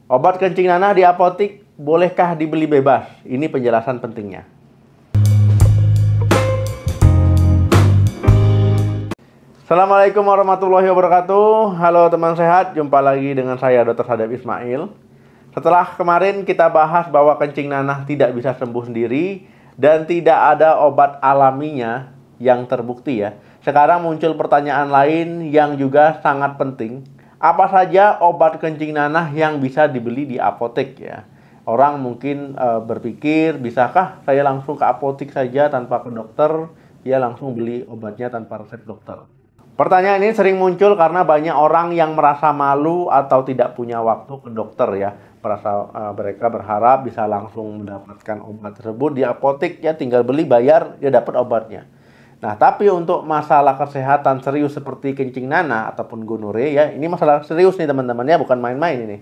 Obat kencing nanah di apotik bolehkah dibeli bebas? Ini penjelasan pentingnya. Assalamualaikum warahmatullahi wabarakatuh. Halo teman sehat, jumpa lagi dengan saya Dr. Sadap Ismail. Setelah kemarin kita bahas bahwa kencing nanah tidak bisa sembuh sendiri dan tidak ada obat alaminya yang terbukti ya. Sekarang muncul pertanyaan lain yang juga sangat penting. Apa saja obat kencing nanah yang bisa dibeli di apotek ya? Orang mungkin berpikir, bisakah saya langsung ke apotek saja tanpa ke dokter? Ya langsung beli obatnya tanpa resep dokter. Pertanyaan ini sering muncul karena banyak orang yang merasa malu atau tidak punya waktu ke dokter ya. Mereka berharap bisa langsung mendapatkan obat tersebut di apotek ya, tinggal beli, bayar, ya dapat obatnya. Nah, tapi untuk masalah kesehatan serius seperti kencing nanah ataupun gonore ya, ini masalah serius nih teman-teman ya, bukan main-main ini.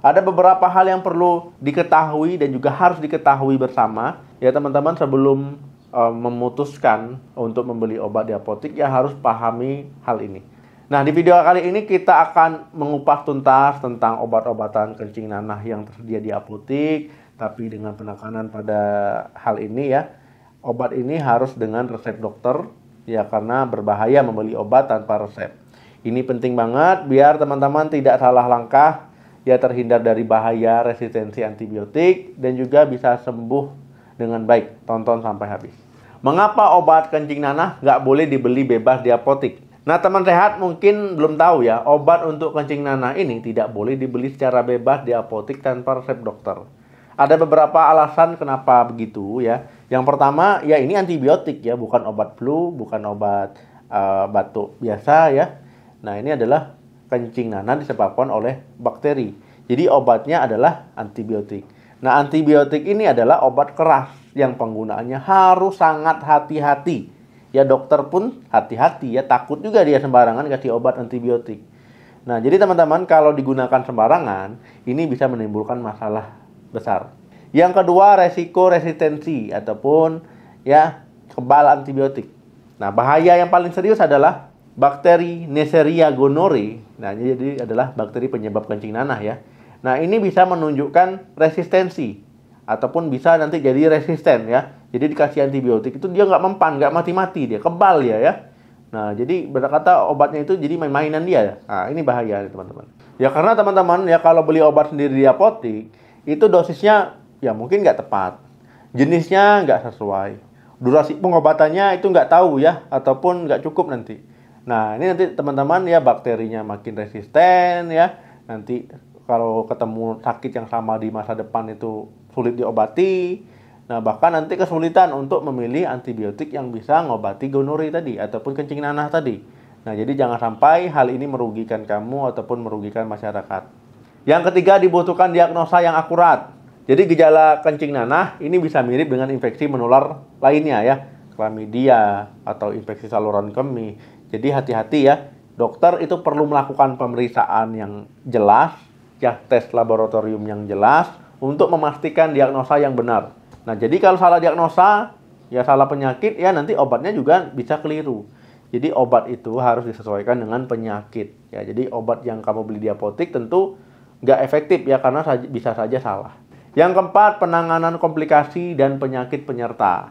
Ada beberapa hal yang perlu diketahui dan juga harus diketahui bersama ya teman-teman sebelum memutuskan untuk membeli obat di apotek ya harus pahami hal ini. Nah, di video kali ini kita akan mengupas tuntas tentang obat-obatan kencing nanah yang tersedia di apotek, tapi dengan penekanan pada hal ini ya. Obat ini harus dengan resep dokter ya karena berbahaya membeli obat tanpa resep. Ini penting banget biar teman-teman tidak salah langkah ya, terhindar dari bahaya resistensi antibiotik dan juga bisa sembuh dengan baik. Tonton sampai habis. Mengapa obat kencing nanah nggak boleh dibeli bebas di apotek? Nah, teman sehat mungkin belum tahu ya, obat untuk kencing nanah ini tidak boleh dibeli secara bebas di apotek tanpa resep dokter. Ada beberapa alasan kenapa begitu ya. Yang pertama ya ini antibiotik ya, bukan obat flu, bukan obat batuk biasa ya. Nah, ini adalah kencing nanah disebabkan oleh bakteri. Jadi obatnya adalah antibiotik. Nah, antibiotik ini adalah obat keras yang penggunaannya harus sangat hati-hati. Ya dokter pun hati-hati ya, takut juga dia sembarangan kasih obat antibiotik. Nah, jadi teman-teman kalau digunakan sembarangan, ini bisa menimbulkan masalah besar. Yang kedua, resiko resistensi ataupun ya kebal antibiotik. Nah, bahaya yang paling serius adalah bakteri Neisseria gonorrhoeae. Nah, jadi adalah bakteri penyebab kencing nanah ya. Nah, ini bisa menunjukkan resistensi ataupun bisa nanti jadi resisten ya. Jadi dikasih antibiotik itu dia nggak mempan, nggak mati-mati, dia kebal ya. Nah, jadi berkata obatnya itu jadi main-mainan dia. Nah, ini bahaya teman-teman. Ya karena teman-teman ya kalau beli obat sendiri di apotek itu dosisnya ya mungkin nggak tepat, jenisnya nggak sesuai, durasi pengobatannya itu nggak tahu ya, ataupun nggak cukup nanti. Nah, ini nanti teman-teman ya bakterinya makin resisten ya, nanti kalau ketemu sakit yang sama di masa depan itu sulit diobati. Nah, bahkan nanti kesulitan untuk memilih antibiotik yang bisa ngobati gonorrhea tadi ataupun kencing nanah tadi. Nah, jadi jangan sampai hal ini merugikan kamu ataupun merugikan masyarakat. Yang ketiga, dibutuhkan diagnosa yang akurat. Jadi gejala kencing nanah ini bisa mirip dengan infeksi menular lainnya ya, chlamydia atau infeksi saluran kemih. Jadi hati-hati ya. Dokter itu perlu melakukan pemeriksaan yang jelas, ya tes laboratorium yang jelas untuk memastikan diagnosa yang benar. Nah, jadi kalau salah diagnosa, ya salah penyakit, ya nanti obatnya juga bisa keliru. Jadi obat itu harus disesuaikan dengan penyakit. Ya, jadi obat yang kamu beli di apotek tentu nggak efektif ya karena bisa saja salah. Yang keempat, penanganan komplikasi dan penyakit penyerta.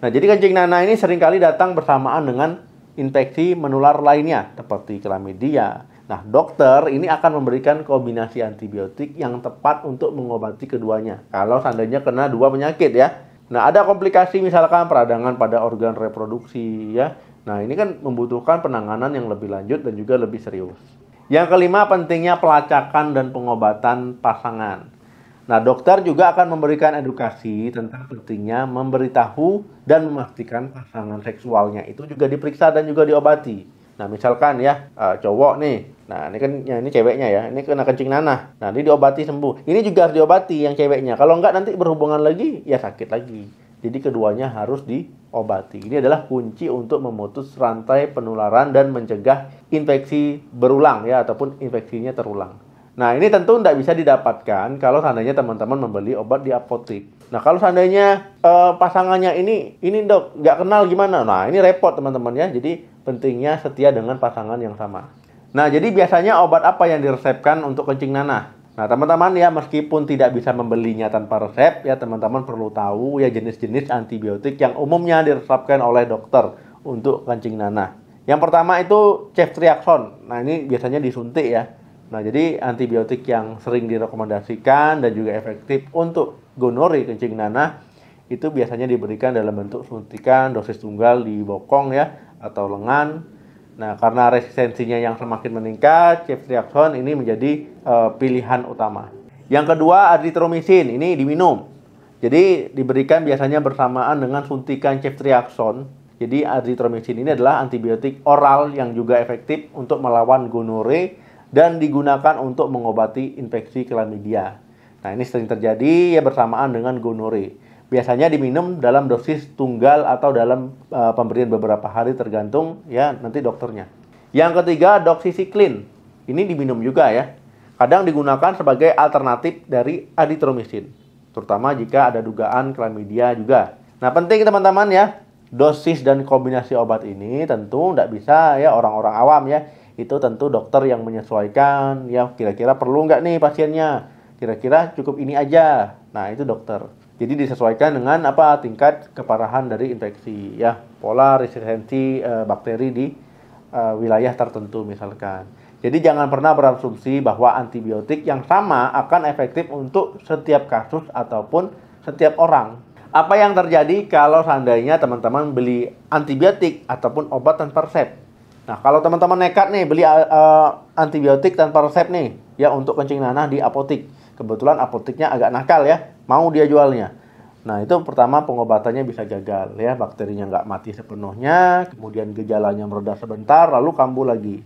Nah, jadi kencing nanah ini seringkali datang bersamaan dengan infeksi menular lainnya seperti chlamydia. Nah, dokter ini akan memberikan kombinasi antibiotik yang tepat untuk mengobati keduanya. Kalau seandainya kena dua penyakit ya. Nah, ada komplikasi misalkan peradangan pada organ reproduksi ya. Nah, ini kan membutuhkan penanganan yang lebih lanjut dan juga lebih serius. Yang kelima, pentingnya pelacakan dan pengobatan pasangan. Nah, dokter juga akan memberikan edukasi tentang pentingnya memberitahu dan memastikan pasangan seksualnya itu juga diperiksa dan juga diobati. Nah, misalkan ya cowok nih, nah ini kan ya, ini ceweknya ya, ini kena kencing nanah, nah ini diobati sembuh. Ini juga harus diobati yang ceweknya. Kalau enggak nanti berhubungan lagi ya sakit lagi. Jadi keduanya harus diobati. Ini adalah kunci untuk memutus rantai penularan dan mencegah infeksi berulang ya ataupun infeksinya terulang. Nah, ini tentu tidak bisa didapatkan kalau seandainya teman-teman membeli obat di apotek. Nah, kalau seandainya pasangannya ini dok nggak kenal gimana? Nah, ini repot teman-teman ya. Jadi pentingnya setia dengan pasangan yang sama. Nah, jadi biasanya obat apa yang diresepkan untuk kencing nanah? Nah, teman-teman ya, meskipun tidak bisa membelinya tanpa resep, ya teman-teman perlu tahu ya jenis-jenis antibiotik yang umumnya diresepkan oleh dokter untuk kencing nanah. Yang pertama itu ceftriaxone. Nah, ini biasanya disuntik ya. Nah, jadi antibiotik yang sering direkomendasikan dan juga efektif untuk gonore kencing nanah itu biasanya diberikan dalam bentuk suntikan dosis tunggal di bokong ya atau lengan. Nah, karena resistensinya yang semakin meningkat, ceftriaxone ini menjadi pilihan utama. Yang kedua, azithromycin. Ini diminum. Jadi, diberikan biasanya bersamaan dengan suntikan ceftriaxone. Jadi, azithromycin ini adalah antibiotik oral yang juga efektif untuk melawan gonore dan digunakan untuk mengobati infeksi chlamydia. Nah, ini sering terjadi ya bersamaan dengan gonore. Biasanya diminum dalam dosis tunggal atau dalam pemberian beberapa hari tergantung ya nanti dokternya. Yang ketiga, doxycycline. Ini diminum juga ya. Kadang digunakan sebagai alternatif dari azithromycin, terutama jika ada dugaan chlamydia juga. Nah, penting teman-teman ya, dosis dan kombinasi obat ini tentu tidak bisa ya orang-orang awam ya. Itu tentu dokter yang menyesuaikan ya, kira-kira perlu nggak nih pasiennya. Kira-kira cukup ini aja. Nah, itu dokter. Jadi disesuaikan dengan tingkat keparahan dari infeksi ya, pola resistensi bakteri di wilayah tertentu misalkan. Jadi jangan pernah berasumsi bahwa antibiotik yang sama akan efektif untuk setiap kasus ataupun setiap orang. Apa yang terjadi kalau seandainya teman-teman beli antibiotik ataupun obat tanpa resep? Nah, kalau teman-teman nekat nih beli antibiotik tanpa resep nih ya untuk kencing nanah di apotik. Kebetulan apoteknya agak nakal ya, mau dia jualnya. Nah, itu pertama pengobatannya bisa gagal ya, bakterinya nggak mati sepenuhnya, kemudian gejalanya mereda sebentar, lalu kambuh lagi.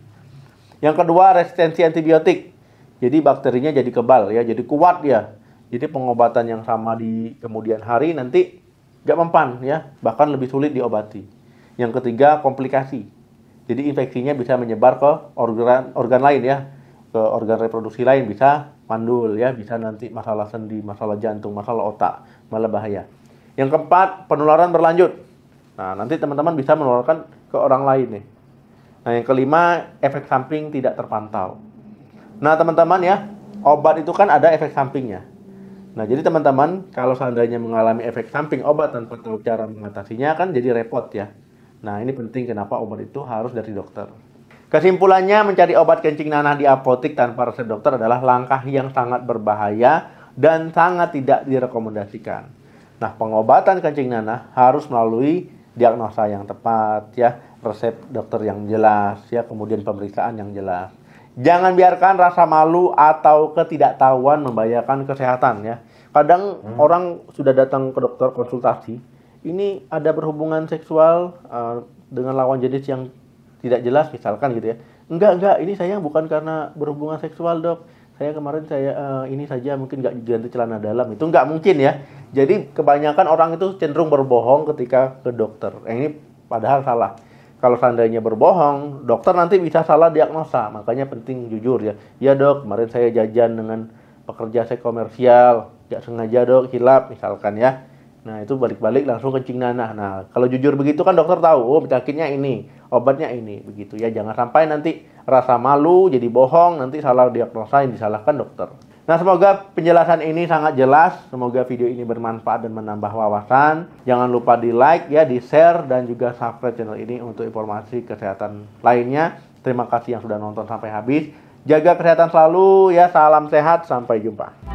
Yang kedua, resistensi antibiotik. Jadi bakterinya jadi kebal ya, jadi kuat ya. Jadi pengobatan yang sama di kemudian hari nanti nggak mempan ya, bahkan lebih sulit diobati. Yang ketiga, komplikasi. Jadi infeksinya bisa menyebar ke organ lain ya, ke organ reproduksi lain, bisa mandul ya, bisa nanti masalah sendi, masalah jantung, masalah otak, malah bahaya. Yang keempat, penularan berlanjut. Nah, nanti teman-teman bisa menularkan ke orang lain nih. Nah, yang kelima, efek samping tidak terpantau. Nah, teman-teman ya, obat itu kan ada efek sampingnya. Nah, jadi teman-teman kalau seandainya mengalami efek samping obat tanpa tahu cara mengatasinya kan jadi repot ya. Nah, ini penting kenapa obat itu harus dari dokter. Kesimpulannya, mencari obat kencing nanah di apotik tanpa resep dokter adalah langkah yang sangat berbahaya dan sangat tidak direkomendasikan. Nah, pengobatan kencing nanah harus melalui diagnosa yang tepat ya, resep dokter yang jelas ya, kemudian pemeriksaan yang jelas. Jangan biarkan rasa malu atau ketidaktahuan membahayakan kesehatan ya. Kadang orang sudah datang ke dokter konsultasi, ini ada berhubungan seksual dengan lawan jenis yang tidak jelas misalkan gitu ya. Enggak, ini saya bukan karena berhubungan seksual, Dok. Saya kemarin ini saja mungkin nggak ganti celana dalam. Itu nggak mungkin ya. Jadi kebanyakan orang itu cenderung berbohong ketika ke dokter. Ini padahal salah. Kalau seandainya berbohong, dokter nanti bisa salah diagnosa. Makanya penting jujur ya. Ya, Dok, kemarin saya jajan dengan pekerja seks komersial. Nggak sengaja, Dok, hilap misalkan ya. Nah, itu balik-balik langsung kencing nanah. Nah, kalau jujur begitu kan dokter tahu, oh penyakitnya ini, obatnya ini, begitu ya. Jangan sampai nanti rasa malu jadi bohong, nanti salah diagnosa yang disalahkan dokter. Nah, semoga penjelasan ini sangat jelas. Semoga video ini bermanfaat dan menambah wawasan. Jangan lupa di like ya, di share, dan juga subscribe channel ini untuk informasi kesehatan lainnya. Terima kasih yang sudah nonton sampai habis. Jaga kesehatan selalu ya, salam sehat, sampai jumpa.